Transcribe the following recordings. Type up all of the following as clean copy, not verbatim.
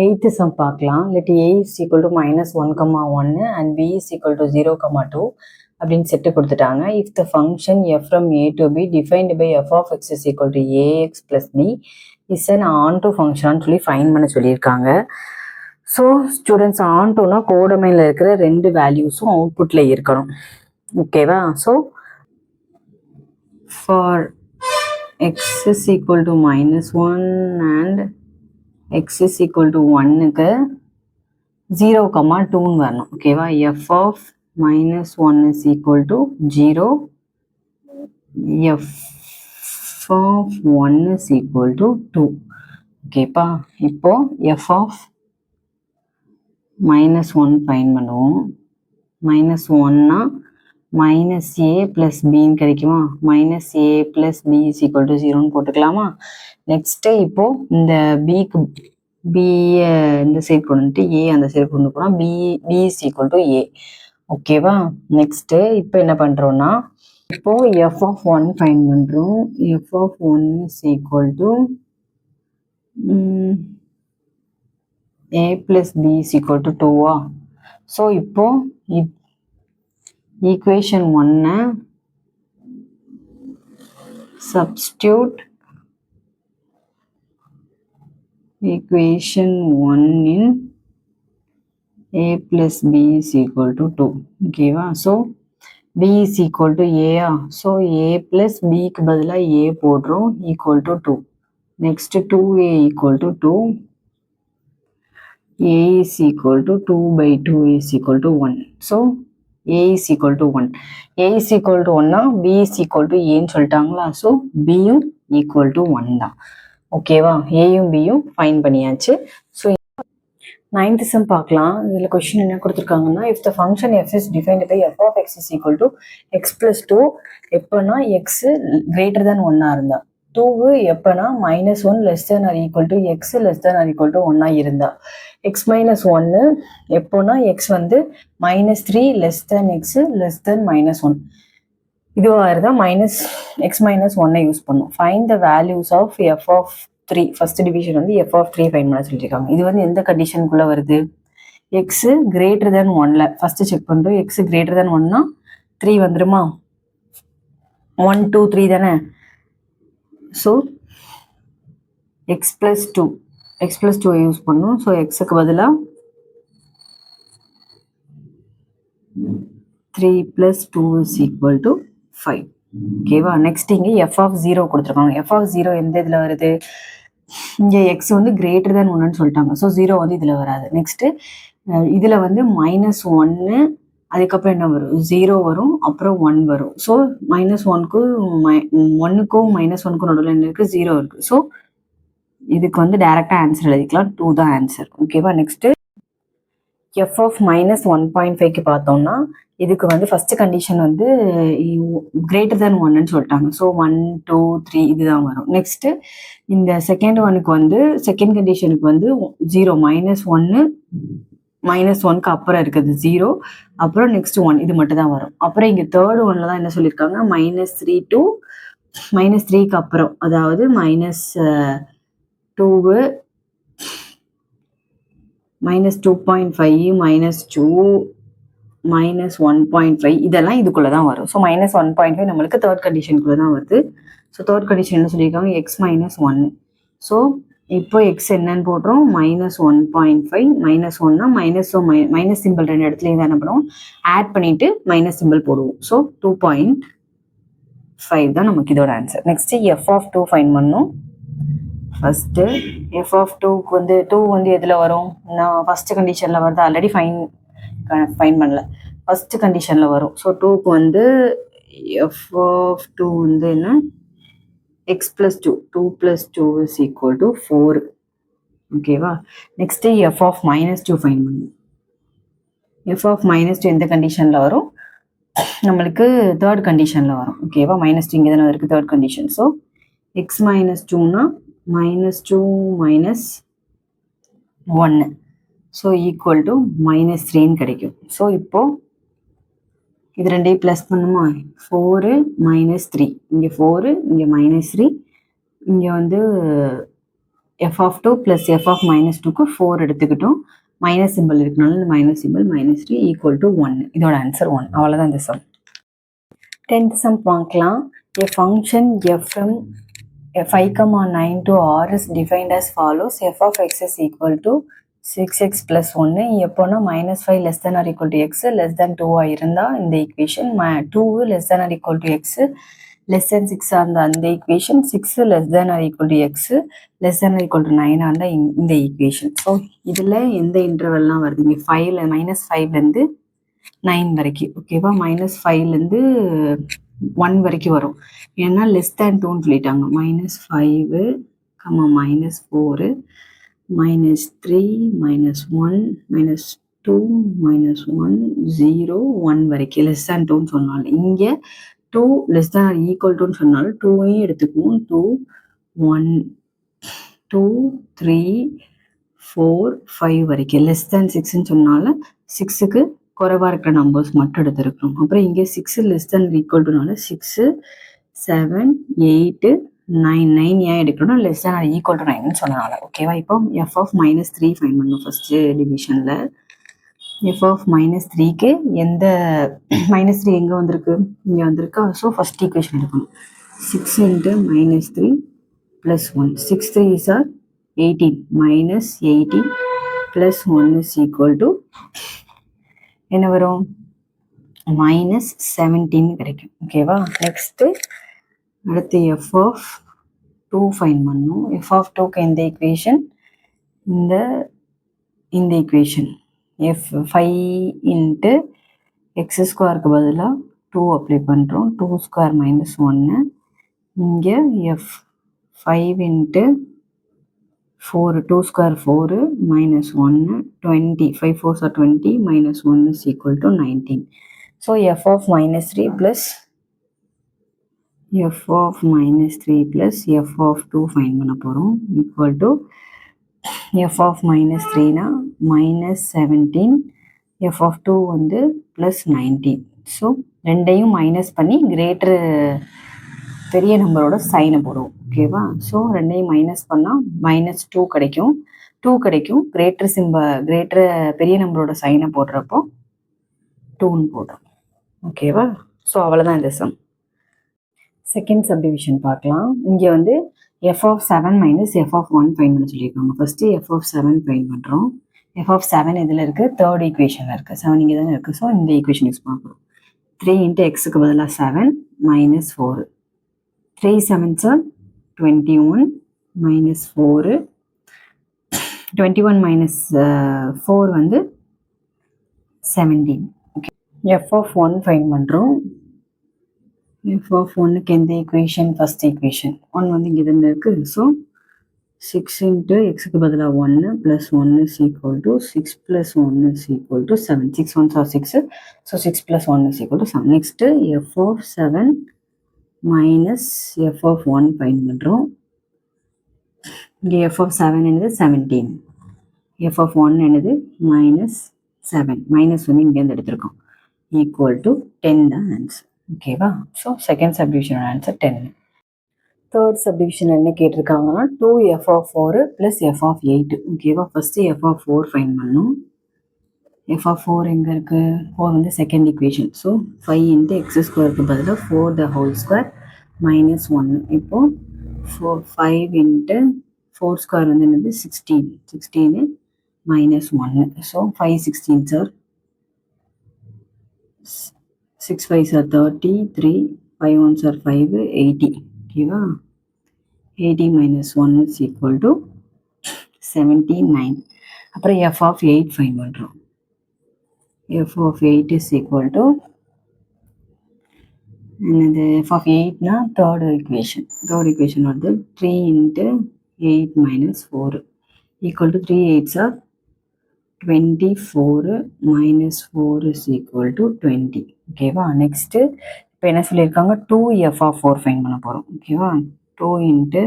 8th sum பார்க்கலாம். let a is equal to -1, 1 and b is equal to 0, 2 அப்படின்னு set கொடுத்துட்டாங்க. if the function f from a to b defined by f of x is equal to ax plus b is an onto function சொல்லி find பண்ண சொல்லியிருக்காங்க. So students ஆன்டோனா கோடமையில் இருக்கிற ரெண்டு வேல்யூஸும் அவுட்புட்டில் இருக்கணும். ஓகேவா? So for x is equal to -1 and x is equal to 1க்கு 0, 2 வரணும். ஓகேவா? f of -1 is equal to 0, f of 1 is equal to 2. ஓகேப்பா? இப்போ f of -1 ஃபைண்ட் பண்ணுவோம். -1னா -a plus b கிடைக்குமா? -a plus b is equal to 0ன்னு போட்டுக்கலாமா? Next இப்போ இந்த பிக்கு பி இந்த சைடு கொண்டுட்டு ஏ அந்த சைடு கொண்டு போனால் B is equal to A. ஓகேவா? நெக்ஸ்ட் இப்போ என்ன பண்ணுறோம்னா இப்போ எஃப் ஆஃப் 1 ஃபைண்ட் பண்ணுறோம். F of 1 is equal to A plus B is equal to 2வா? ஸோ இப்போ equation 1 substitute equation 1 in a plus b is equal to 2. ஓகேவா? So b is equal to a. So a plus b க்கு பதிலாக a போடுறோம் equal to 2. Next 2a equal to 2. a is equal to 2 by 2 is equal to 1. So a is equal to 1. a is equal to 1னா b is equal to aன்னு சொல்லிட்டாங்களா? So bயும் equal to 1 தான். ஓகேவா? ஏயும் பியும் fine பண்ணியாச்சு. So 9th sum பார்க்கலாம். இதில் question என்ன கொடுத்துருக்காங்கன்னா if the function f is defined by f of x is equal to x plus 2 எப்போனா x greater than 1 இருந்தா, 2 எப்போனா -1 less than or equal to x less than or equal to 1 இருந்தா, x minus 1 எப்போனா x வந்து -3 less than x less than -1 இதுவாக இருந்தால் x minus 1 use பண்ணும். Find the values of f of 3. First division வந்து f of 3 ஃபைண்ட் பண்ண சொல்லியிருக்காங்க. இது வந்து எந்த கண்டிஷனுக்குள்ளே வருது? x கிரேட்டர் தென் 1ல ஃபர்ஸ்ட் செக் பண்ணுறோம். x கிரேட்டர் தென் 1னா 3 வந்துருமா? 1 2 3 தானே? ஸோ x plus 2 யூஸ் பண்ணும். ஸோ எக்ஸுக்கு பதிலாக 3 plus 2 is equal to 5. ஓகேவா? நெக்ஸ்ட் இங்கே எஃப் ஆஃப் 0 கொடுத்துருக்காங்க. எஃப் ஆஃப் 0 எந்த இதில் வருது? இங்கே எக்ஸ் வந்து கிரேட்டர் தேன் 1ன்னு சொல்லிட்டாங்க. ஸோ 0 வந்து இதில் வராது. நெக்ஸ்ட்டு இதில் வந்து -1 அதுக்கப்புறம் என்ன வரும்? 0 வரும், அப்புறம் 1 வரும். ஸோ -1க்கும் 1க்கும் நடுவில் என்ன இருக்குது? 0 இருக்குது. ஸோ இதுக்கு வந்து டைரெக்டாக ஆன்சர் எழுதிக்கலாம். 2 தான் ஆன்சர். ஓகேவா? நெக்ஸ்ட்டு எஃப் ஆஃப் -1.5க்கு பார்த்தோம்னா இதுக்கு வந்து ஃபர்ஸ்ட் கண்டிஷன் வந்து கிரேட்டர் தேன் 1ன்னு சொல்லிட்டாங்க. ஸோ 1 2 3 இதுதான் வரும். நெக்ஸ்ட் இந்த செகண்ட் ஒனுக்கு வந்து செகண்ட் கண்டிஷனுக்கு வந்து 0 -1க்கு அப்புறம் இருக்குது 0, அப்புறம் நெக்ஸ்ட் 1 இது மட்டும் தான் வரும். அப்புறம் இங்கே தேர்ட் ஒன்ல தான் என்ன சொல்லியிருக்காங்க? -3 to -3க்கு அப்புறம், அதாவது -2 -2.5 -2 -1.5 இதெல்லாம் இதுக்குள்ள தான் வரும். ஸோ -1.5 நம்மளுக்கு தேர்ட் கண்டிஷனுக்குள்ள தான் வருது. ஸோ தேர்ட் கண்டிஷன் என்ன சொல்லியிருக்காங்க? x -1. ஸோ இப்போ x என்னன்னு போடுறோம்? -1.5 -1னா மைனஸ் சிம்பிள் ரெண்டு இடத்துலையும் தான் என்ன பண்ணுவோம்? ஆட் பண்ணிட்டு மைனஸ் சிம்பிள் போடுவோம். ஸோ 2.5 தான் நமக்கு இதோட answer. Next f of 2 find பண்ணணும். ஃபர்ஸ்ட் f of 2க்கு வந்து 2 வந்து எதில் வரும்? நான் ஃபர்ஸ்ட் கண்டிஷனில் வருது, ஆல்ரெடி ஃபைன் பண்ணல, ஃபர்ஸ்ட் கண்டிஷனில் வரும். ஸோ 2க்கு வந்து f of 2 வந்து என்ன? x plus 2, 2 plus 2 is equal to 4. ஓகேவா? நெக்ஸ்ட் f of -2 ஃபைண்ட் பண்ணணும். f of -2 எந்த கண்டிஷனில் வரும்? நம்மளுக்கு தேர்ட் கண்டிஷனில் வரும். ஓகேவா? -2 இங்கே தானே இருக்குது, தேர்ட் கண்டிஷன். ஸோ x -2னா -2 -1 ஸோ ஈக்குவல் டு -3ன்னு கிடைக்கும். ஸோ இப்போ இது ரெண்டையும் ப்ளஸ் பண்ணுமா? 4 -3 இங்கே 4 இங்கே -3 இங்கே வந்து f of 2 plus f of minus 2க்கு 4 எடுத்துக்கிட்டோம். மைனஸ் சிம்பிள் இருக்கனால இந்த மைனஸ் சிம்பிள் -3 ஈக்குவல் டு 1. இதோட ஆன்சர் 1. அவ்வளோதான் இந்த சம். 10th சம் பார்க்கலாம். A function f from 5,9 to r is defined as follows. f of x is equal to 6x plus 1. எப்போனா -5 less than or equal to x less than 2 இருந்தா இந்த equation 2 less than or equal to x less than 6 இருந்தா அந்த equation 6 less than or equal to x less than or equal to 9 இருந்தா இந்த equation. So இதில் எந்த இன்டர்வல்லாம் வருது இங்கே -5லேருந்து 9 வரைக்கும் ஓகேவா, -5லேருந்து 1 வரைக்கும் வரும். ஏன்னா லெஸ் தேன் 2ன்னு சொல்லிட்டாங்க. -5, -4, -3, -1, -2, -1, 0, 1 வரைக்கும் லெஸ் தேன் 2ன்னு சொன்னாலும் இங்கே 2 less than or equal to சொன்னாலும் 2ஐயும் எடுத்துக்குவோம். 2, 1, 2, 3, 4, 5 வரைக்கும் லெஸ் தேன் 6ன்னு சொன்னாலும் 6க்கு குறைவா இருக்கிற நம்பர்ஸ் மட்டும் எடுத்துருக்கணும். அப்புறம் இங்கே 6 less than or equal toனால 6, 7, 8, 9 ஏன் எடுக்கணும் less than or equal to 9ன்னு சொன்னனால ஓகேவா. இப்போ f of -3 ஃபைண்ட் பண்ணணும் ஃபர்ஸ்ட் டிவிஷன்ல. f of -3க்கு எந்த -3 எங்கே வந்திருக்கு இங்கே வந்திருக்கா. ஸோ ஃபர்ஸ்ட் ஈக்குவேஷன் எடுக்கணும். 6 into -3 plus 1. 6 3s are 18 -18 plus 1 is equal to என்ன வரும் -17 கிடைக்கும் ஓகேவா. நெக்ஸ்ட் அடுத்து f of 2 ஃபைண்ட் பண்ணணும். f of 2க்கு எந்த ஈக்குவேஷன் இந்த ஈக்குவேஷன் f 5 into x ஸ்கொயருக்கு பதிலாக 2 அப்ளை பண்ணுறோம். 2 ஸ்கொயர் -1 இங்கே f 5 into 4 2 square 4 -1 20 5 4s are 20 -1 is equal to 19. So f of -3 plus f of -3 plus f of 2 find பண்ண போகிறோம் equal to f of -3 னா -17 f of 2 வந்து +19. So ரெண்டையும் minus பண்ணி கிரேட்டர் பெரிய நம்பரோட சைனை போடுவோம் ஓகேவா. ஸோ ரெண்டையும் மைனஸ் பண்ணால் -2 கிடைக்கும். 2 கிடைக்கும். கிரேட்டர் பெரிய நம்பரோட சைனை போடுறப்போ 2ன்னு போடுறோம் ஓகேவா. ஸோ அவ்வளோதான் இந்த சம். செகண்ட் சப்டிவிஷன் பார்க்கலாம். இங்கே வந்து f of 7 minus f of 1 find பண்ண சொல்லியிருக்காங்க. ஃபர்ஸ்ட் f of 7 ஃபைண்ட் பண்ணுறோம். f of 7 இதில் இருக்குது, தேர்ட் ஈக்குவேஷனில் இருக்குது. 7 இங்கே தானே இருக்குது. ஸோ இந்த ஈக்குவேஷன் யூஸ் பண்ணுறோம். 3 into xக்கு பதிலாக 7 -4 3 7s are 21 -4 21 minus 4 வந்து 17 ஓகே. f of 1 ஃபைண்ட் பண்ணுறோம். f of 1க்கு எந்த ஈக்குவேஷன் ஃபர்ஸ்ட் ஈக்குவேஷன் 1 வந்து இங்கே தான் இருக்குது. ஸோ 6 into xக்கு பதிலாக 1 plus 1 is equal to 6 plus 1 is equal to 7. 6 1s are 6. So 6 plus 1 is equal to 7. Next f of 7 minus f of 1 find பண்ணுறோம். இங்கே f of 7 என்னது 17. f of 1 என்னது -7. Minus வந்து இங்கேருந்து எடுத்திருக்கோம். ஈக்குவல் டு 10 தான் answer ஓகேவா. ஸோ செகண்ட் சப்டிவிஷனோட ஆன்சர் 10. தேர்ட் சப்டிவிஷன் என்ன கேட்டிருக்காங்கன்னா 2f of 4 plus f of 8 ஓகேவா. ஃபர்ஸ்ட்டு f of 4 ஃபைண்ட் பண்ணணும். f of 4 எங்கே இருக்குது? 4 வந்து second equation. So 5 into x ஸ்கொயருக்கு பதிலாக 4 the whole square -1. இப்போது 5 into 4 ஸ்கொயர் வந்து என்னது 16 -1. So 5 16s are 6 5s are 30 3 5 1s are 5 80 ஓகேவா. 80 - 1 is equal to 79. அப்புறம் f of 8 ஃபைண்ட் பண்ணுறோம். f of 8 is equal to என்னது f of 8னா தேர்ட் ஈக்குவேஷன் வந்து 3 into 8 - 4 equal to 3 8s are 24 -4 is equal to 20 ஓகேவா. Next இப்போ என்ன சொல்லியிருக்காங்க 2f of 4 find பண்ண போகிறோம் ஓகேவா. 2 into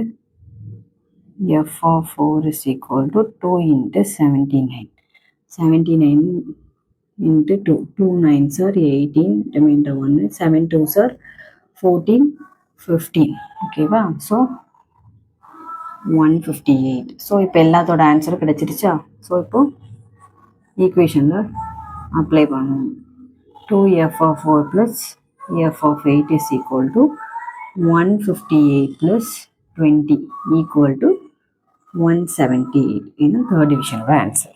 f of 4 is equal to 2 into 79 into 2 2 9s are 18 remainder 1 7 2s are 14 15 ஓகேவா. ஸோ 158. ஸோ இப்போ எல்லாத்தோட ஆன்சரும் கிடைச்சிருச்சா? ஸோ இப்போ ஈக்குவேஷனில் அப்ளை பண்ணணும். 2f of 4 plus f of 8 is equal to 158 plus 20 equal to 178 in the third division of answer.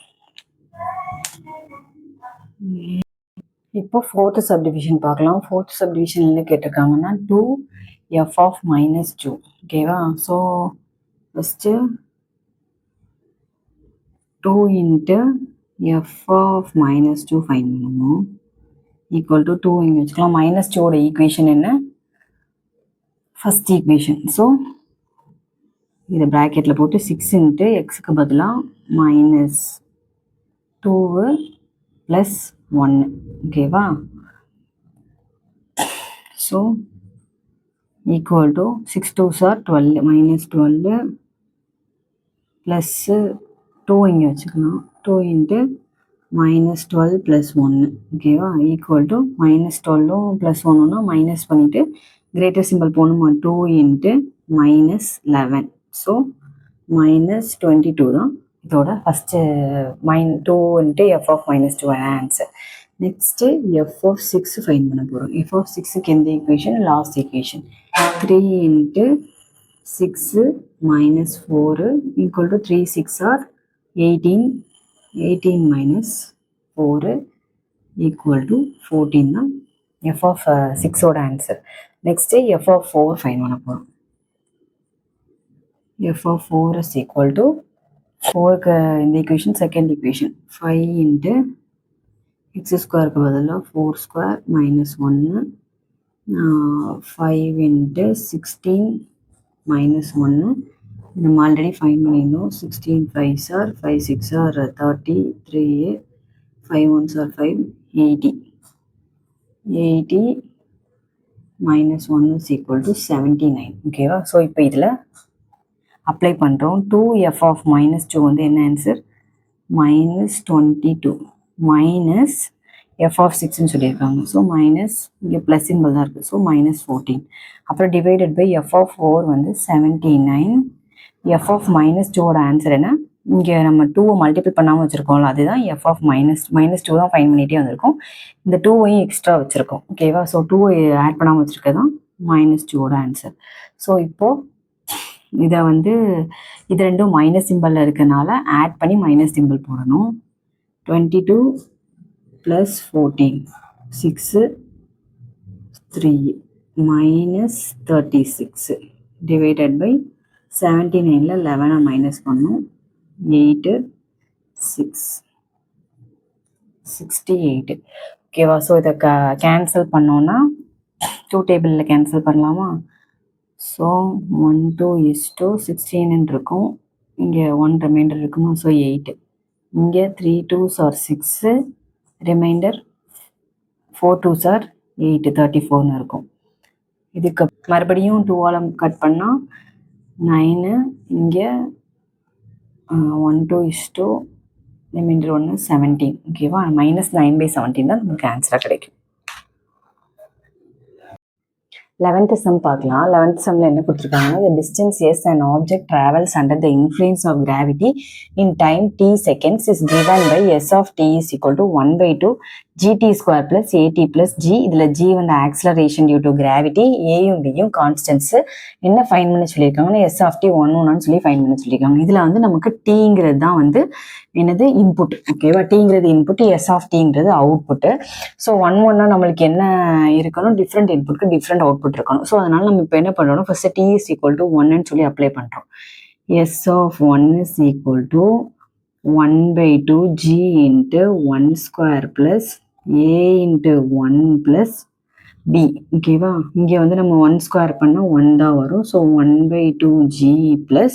இப்போ fourth subdivision பார்க்கலாம். Fourth subdivision என்ன கேட்டிருக்காங்கன்னா 2f of minus 2. ஓகேவா? So first 2 into f of minus 2 find பண்ணணும். Equal to 2 இங்கே வச்சுக்கலாம். Minus 2ஓட equation என்ன? First equation. So இதை ப்ராக்கெட்டில் போட்டு 6 இன்ட்டு எக்ஸுக்கு பதிலாக மைனஸ் 2 ப்ளஸ் 1. ஓகேவா? So equal to 6 2s are 12 minus 12 plus 2 இங்கே வச்சுக்கலாம். 2 இன்ட்டு மைனஸ் 12 ப்ளஸ் 1. ஓகேவா? ஈக்குவல் டு மைனஸ் 12 ப்ளஸ் 1னா மைனஸ் பண்ணிவிட்டு கிரேட்டர் சிம்பிள் போகணுமா? 2 இன்ட்டு மைனஸ் 11. ஸோ மைனஸ் 22 தான் இதோட first 2 into F of minus 2 answer. Next F of 6 find பண்ண போகிறோம். எஃப் ஆஃப் 6க்கு எந்த equation? Last equation. 3 into 6 minus 4 equal to 3 6 are 18. 18 minus 4 equal to 14 தான் f of 6ஓட answer. Next f of 4 find பண்ண போகிறோம். f of 4 is equal to 4க்கு இந்த equation second equation 5 into X ஸ்கொயருக்கு பதிலாக 4 ஸ்கொயர் மைனஸ் 1 5 இன்ட்டு 16 மைனஸ் 1 நம்ம already fine பண்ணியிருந்தோம். 16 5s are 5 6 are 30 3 5 1s are 5 80 80 minus 1 is equal to 79. ஓகேவா? ஸோ இப்போ இதில் அப்ளை பண்ணுறோம். 2f of minus 2 வந்து என்ன answer? Minus 22 minus F of 6ன்னு சொல்லியிருக்காங்க. ஸோ மைனஸ் இங்கே ப்ளஸ் சிம்பிள் தான் இருக்குது. So minus 14. அப்புறம் டிவைடட் பை எஃப் ஆஃப் 4 வந்து 79. எஃப் ஆஃப் மைனஸ் 2ஓட ஆன்சர் என்ன? இங்கே நம்ம 2வை மல்டிபிள் பண்ணாமல் வச்சுருக்கோம்ல, அதுதான் எஃப் ஆஃப் மைனஸ் 2 தான் ஃபைன் பண்ணிகிட்டே வந்திருக்கோம். இந்த 2வையும் எக்ஸ்ட்ரா வச்சுருக்கோம். ஓகேவா? ஸோ 2வை ஆட் பண்ணாமல் வச்சுருக்கதான் மைனஸ் 2ஓட ஆன்சர். ஸோ இப்போது இதை வந்து இது ரெண்டும் மைனஸ் சிம்பிளில் இருக்கனால ஆட் பண்ணி மைனஸ் சிம்பிள் போடணும். 22 ப்ளஸ் 14 6 3 மைனஸ் 36 டிவைடட் பை 79ல் 11 மைனஸ் பண்ணும் 8 6 68. ஓகேவா? ஸோ இதை கேன்சல் பண்ணோன்னா 2 டேபிளில் கேன்சல் பண்ணலாமா? ஸோ 1 2 is to 16 இருக்கும். இங்கே 1 ரிமைண்டர் இருக்குமா? ஸோ 8. இங்கே 3 2s are 6 reminder 4 2s are 8 34ன்னு இருக்கும். இதுக்கு மறுபடியும் 2ஆல் கட் பண்ணால் 9. இங்கே 1 2 is to ரிமைண்டர் 1 17. ஓகேவா? மைனஸ் 9/17 தான் நமக்கு ஆன்சராக கிடைக்கும். 11th sum பார்க்கலாம். 11th sumல என்ன கொடுத்துருக்காங்கன்னா, the distance s an object travels under the influence of gravity in time t seconds is given by s of t is equal to 1/2 gt square plus at plus g. இதில் g வந்து acceleration due to gravity, aயும் bயும் constants. என்ன find பண்ண சொல்லியிருக்காங்கன்னா s of t 1 1 சொல்லி fine பண்ண சொல்லியிருக்காங்க. இதில் வந்து நமக்கு tங்கிறது தான் வந்து என்னது இன்புட். ஓகேவா? tங்கிறது இன்புட், s of tங்கிறது அவுட்புட்டு. ஸோ 1 1னா நம்மளுக்கு என்ன இருக்கணும்? டிஃப்ரெண்ட் இன்புட்க்கு டிஃப்ரெண்ட் அவுட்புட் இருக்கணும். ஸோ அதனால நம்ம இப்போ என்ன பண்ணுறோம்? First t is equal to 1ன்னு சொல்லி அப்ளை பண்ணுறோம். s of 1 is equal to 1/2 g into 1 square plus a into 1 plus b. ஓகேவா? இங்கே வந்து நம்ம 1 ஸ்கொயர் பண்ணால் 1 தான் வரும். So 1/2 g plus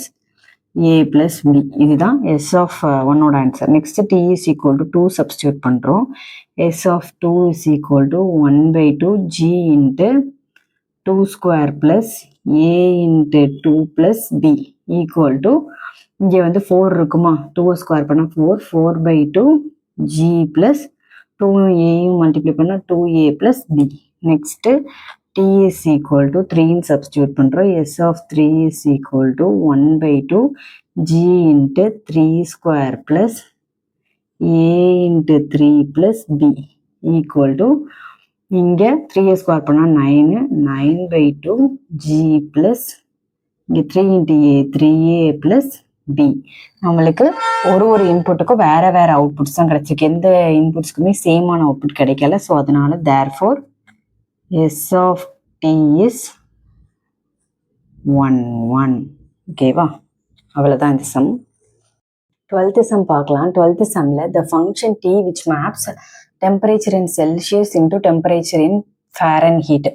a plus b. இதுதான் s of 1ஓட ஆன்சர். Next t is equal to 2 substitute பண்ணுறோம். s of 2 is equal to 1/2 g into 2 square plus a into 2 plus b equal to இங்கே வந்து 4 இருக்குமா? 2 ஸ்கொயர் பண்ணால் 4 4/2 g plus 2 ஏயும் multiply பண்ணால் 2a plus b. Next t is equal to 3 substitute பண்ணுறோம். s of 3 is equal to 1/2 g into 3 square plus a into 3 plus b equal to இங்கே 3a square பண்ணால் 9 9/2 g plus இங்கே 3 into a 3a plus b. நம்மளுக்கு ஒரு இன்புட்டுக்கும் வேற outputs தான் கிடைச்சிருக்கு. எந்த இன்புட்ஸ்க்குமே சேமான அவுட்புட் கிடைக்கல. ஸோ அதனால therefore s of t is 1 1. ஓகேவா? அவ்வளோதான் இந்த சம். 12th sum பார்க்கலாம். 12th sumல the function t which maps temperature in Celsius into temperature in Fahrenheit.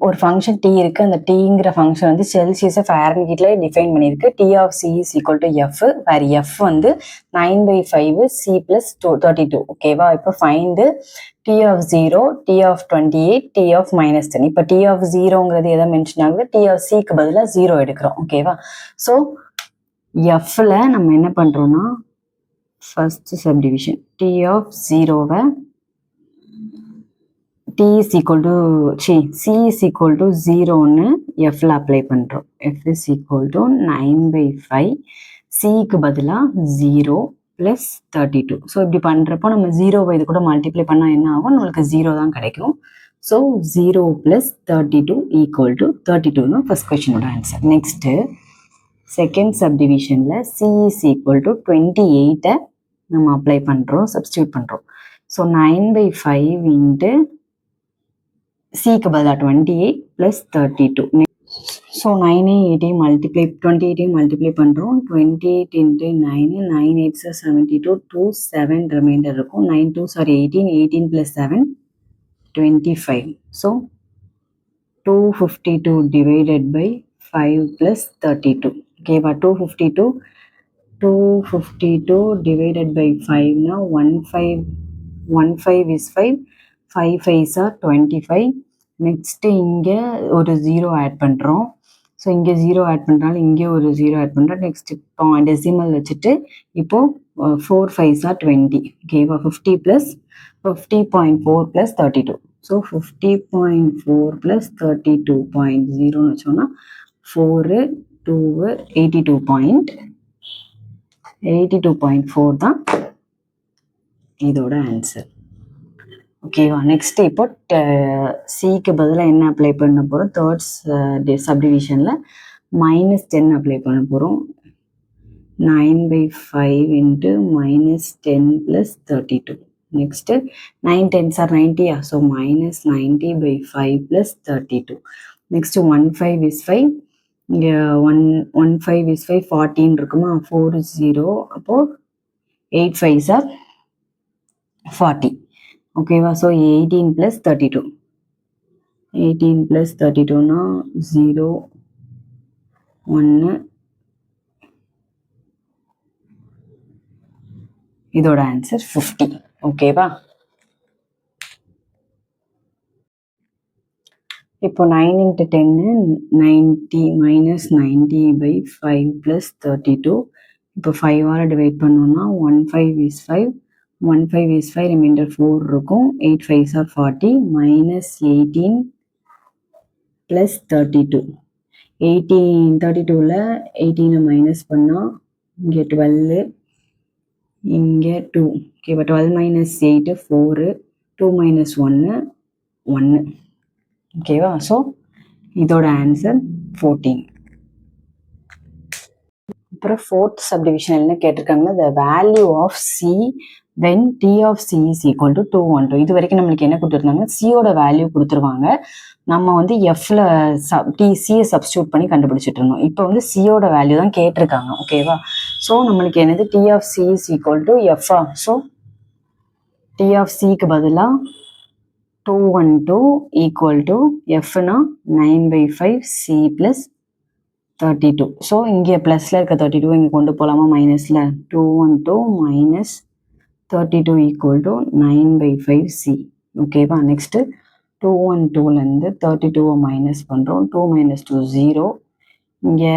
ஒரு ஃபங்க்ஷன் டி இருக்கு. அந்த டீங்கிற ஃபங்க்ஷன் வந்து செல்சியஸை ஃபாரன்ஹீட்ல டிஃபைன் பண்ணியிருக்கு. T of C is equal to F, where F வந்து 9/5 சி பிளஸ் 32. ஓகேவா? இப்போ find T of 0, T of 28, T of -10. இப்போ டி ஆஃப் 0ங்கிறது எதை மென்ஷன் ஆகுது? டி ஆஃப் சிக்கு பதிலாக 0 எடுக்கிறோம். ஓகேவா? ஸோ எஃப்ல நம்ம என்ன பண்றோம்னா ஃபர்ஸ்ட் சப்டிவிஷன் டி ஆஃப் 0வை t is equal to c is equal to 0ன்னு fல அப்ளை பண்றோம். f is equal to 9/5 cக்கு பதிலா 0 plus 32. ஸோ இப்படி பண்றப்போ நம்ம 0வை இது கூட மல்டிப்ளை பண்ணா என்ன ஆகும்? நம்மளுக்கு 0 தான் கிடைக்கும். ஸோ 0 plus 32 equal to 32ன்னு ஃபர்ஸ்ட் கொஸ்டினோட ஆன்சர். நெக்ஸ்ட் செகண்ட் சப்டிவிஷன்ல c is equal to 28 நம்ம அப்ளை பண்றோம், சப்ஸ்டியூட் பண்றோம். ஸோ 9/5 இன்ட்டு சிக்கு பதிலாக 28 plus 32. ஸோ 9 மல்டிப்ளை 28 மல்டிப்ளை பண்ணுறோம். 28 into 9 9 8 72 2 7 ரிமைண்டர் இருக்கும். 9 2 18 18 plus 7 25. So 252 divided by 5 plus 32. ஓகேவா? 252 divided by 5னா 15 is 5. 5 5s are 25. Next இங்கே ஒரு 0 ஆட் பண்ணுறோம். ஸோ இங்கே 0 ஆட் பண்ணுறாலும் இங்கே ஒரு 0 ஆட் பண்ணுறோம். நெக்ஸ்ட் இப்போ டெசிமல் வச்சுட்டு இப்போ 4 5s are 20. ஓகேவா? 50 + 50.4 + 32. ஸோ 50.4 + 32.0ன்னு வச்சோம்னா 4 2 82.4 தான் இதோட ஆன்சர். ஓகேவா? நெக்ஸ்ட் இப்போ சிக்கு பதிலாக என்ன அப்ளை பண்ண போகிறோம்? தேர்ட் சப்டிவிஷனில் -10 அப்ளை பண்ண போகிறோம். 9/5 into -10 plus 32. Next 9 10s are 90. So -90/5 plus 32. Next 15 is 5. இங்கே 15 is 5 14 இருக்குமா? 4 0. அப்போது 8 5s are 40. ஓகேவா? So 18 plus 32. 18 plus 32னா 0 1. இதோட ஆன்சர் 50. ஓகேவா? இப்போ 9 into 10 90 -90/5 plus 32. இப்போ 5ஆல் டிவைட் பண்ணோம்னா 15 is 5. 15 is 5, ரிமைண்டர் 4 இருக்கும். 8 5s are 40. -18 plus 32. 32ல் 18 மைனஸ் பண்ணால் இங்கே 12, இங்கே 2. ஓகேவா? 12 - 8 4. 2 - 1 1. ஓகேவா? ஸோ இதோட ஆன்சர் 14. அப்புறம் ஃபோர்த் சப்டிவிஷன் என்ன கேட்டிருக்காங்கன்னா the value of c when t of c is equal to 212. இது வரைக்கும் நம்மளுக்கு என்ன கொடுத்துருந்தாங்க? சியோட வேல்யூ கொடுத்துருவாங்க. நம்ம வந்து எஃப்ல சியை சப்ஸ்டியூட் பண்ணி கண்டுபிடிச்சிட்டு இருந்தோம். இப்போ வந்து சியோட வேல்யூ தான் கேட்டிருக்காங்க. ஓகேவா? ஸோ நம்மளுக்கு என்னது? T of C is equal to எஃப்ஆ. ஸோ டி ஆஃப் சிக்கு பதிலாக 212 ஈக்குவல் டு எஃப்னா 9/5 சி ப்ளஸ் 32. ஸோ இங்கே ப்ளஸில் இருக்க 32 இங்கே கொண்டு போகலாமா? மைனஸில் 212 - 32 ஈக்குவல் டு 9/5 சி. ஓகேவா? நெக்ஸ்ட்டு 212லேருந்து 32வை மைனஸ் பண்ணுறோம். 2 - 2 0. இங்கே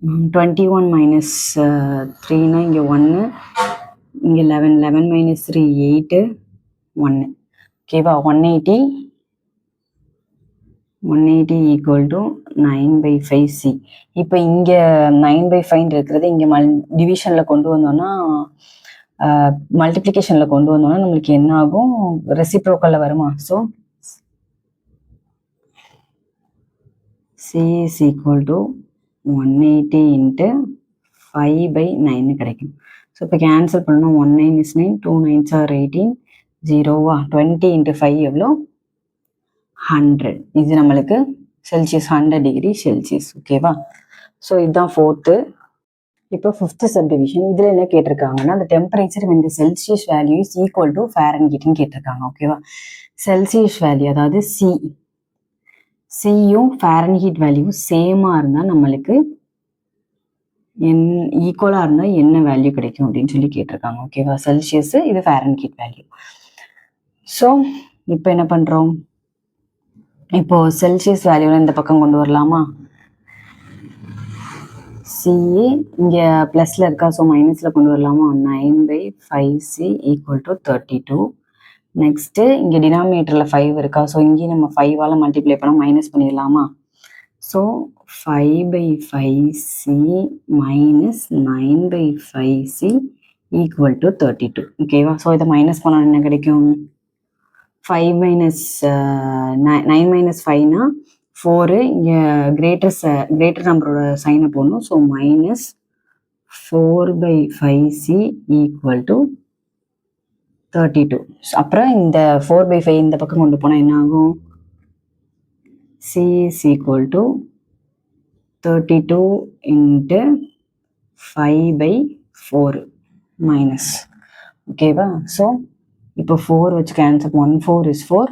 21 - 3னா இங்கே 1. இங்கே 11 11 - 3 8 1. ஓகேவா? 180 180 ஈக்குவல் டு 9/5c. இப்போ இங்கே 9/5 இருக்கிறது இங்கே டிவிஷனில் கொண்டு வந்தோம்னா மல்டிப்ளிகேஷனில் கொண்டு வந்தோம்னா நம்மளுக்கு என்ன ஆகும், ரெசிப்ரோக்கலில் வருமா? So c is equal to 180 into 5/9 கிடைக்கும். ஸோ இப்போ கேன்சல் பண்ணோம். 1 9 is 9, 2 9s are 18, 0வா 20 into 5 எவ்வளோ 100. இது நம்மளுக்கு செல்சியஸ் 100 டிகிரி செல்சியஸ். ஓகேவா? ஸோ இதுதான் 4th. இப்போ 5th சப்டிவிஷன். இதில் என்ன கேட்டிருக்காங்கன்னா அந்த temperature when the Celsius value is equal to ஃபாரன்ஹீட்னு கேட்டிருக்காங்க. ஓகேவா? செல்சியஸ் வேல்யூ அதாவது சியும் ஃபாரன்ஹீட் வேல்யூ சேமாக இருந்தால் நம்மளுக்கு ஈக்குவலாக இருந்தால் என்ன வேல்யூ கிடைக்கும் அப்படின்னு சொல்லி கேட்டிருக்காங்க. ஓகேவா? செல்சியஸ், இது ஃபாரன்ஹீட் வேல்யூ. ஸோ இப்போ என்ன பண்ணுறோம், இப்போ செல்சியஸ் வேல்யூவில் இந்த பக்கம் கொண்டு வரலாமா? சிஏ இங்கே ப்ளஸில் இருக்கா, ஸோ மைனஸில் கொண்டு வரலாமா? 9/5c equal to 32. நெக்ஸ்ட்டு இங்கே டினாமினேட்டரில் 5 இருக்கா, ஸோ இங்கேயும் நம்ம 5ஆல் மல்டிப்ளை பண்ண மைனஸ் பண்ணிடலாமா? So 5/5c minus 9/5c equal to 32. ஓகேவா? ஸோ இதை மைனஸ் பண்ணால் என்ன கிடைக்கும்? 5 மைனஸ் 9 மைனஸ் 5னா 4, இங்கே கிரேட்டர் நம்பரோட சைனை போடணும். So minus 4/5c equal to 32. அப்புறம் இந்த 4/5 இந்த பக்கம் கொண்டு போனால் என்ன ஆகும்? c is equal to 32 into 5/4 minus. ஓகேவா? ஸோ இப்போ 4 வச்சு கேன்சல், 1 4 is 4,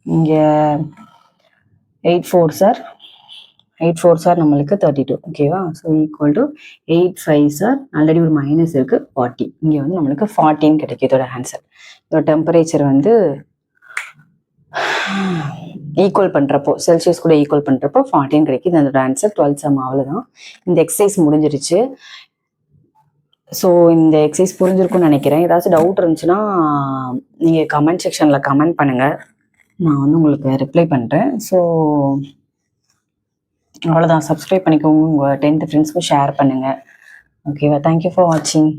இங்கே 8 4s are நம்மளுக்கு 32. ஓகேவா? So equal to 8 5s are already ஒரு மைனஸ் இருக்குது 40. இங்கே வந்து நம்மளுக்கு 14 கிடைக்கும் இதோட ஆன்சர். இதோட டெம்பரேச்சர் வந்து ஈக்குவல் பண்ணுறப்போ செல்சியஸ் கூட ஈக்குவல் பண்ணுறப்போ 14 கிடைக்குது. அதோட ஆன்சர் 12th sum. அவ்வளோதான், இந்த எக்ஸசைஸ் முடிஞ்சிருச்சு. ஸோ இந்த எக்ஸசைஸ் புரிஞ்சிருக்கும்னு நினைக்கிறேன். ஏதாச்சும் டவுட் இருந்துச்சுன்னா நீங்கள் கமெண்ட் செக்ஷனில் கமெண்ட் பண்ணுங்கள், நான் வந்து உங்களுக்கு ரிப்ளை பண்ணுறேன். ஸோ அவ்வளோதான், சப்ஸ்கிரைப் பண்ணிக்கோங்க, உங்கள் 10th ஃப்ரெண்ட்ஸ்க்கும் ஷேர் பண்ணுங்கள். ஓகேவா? தேங்க்யூ ஃபார் வாட்சிங்.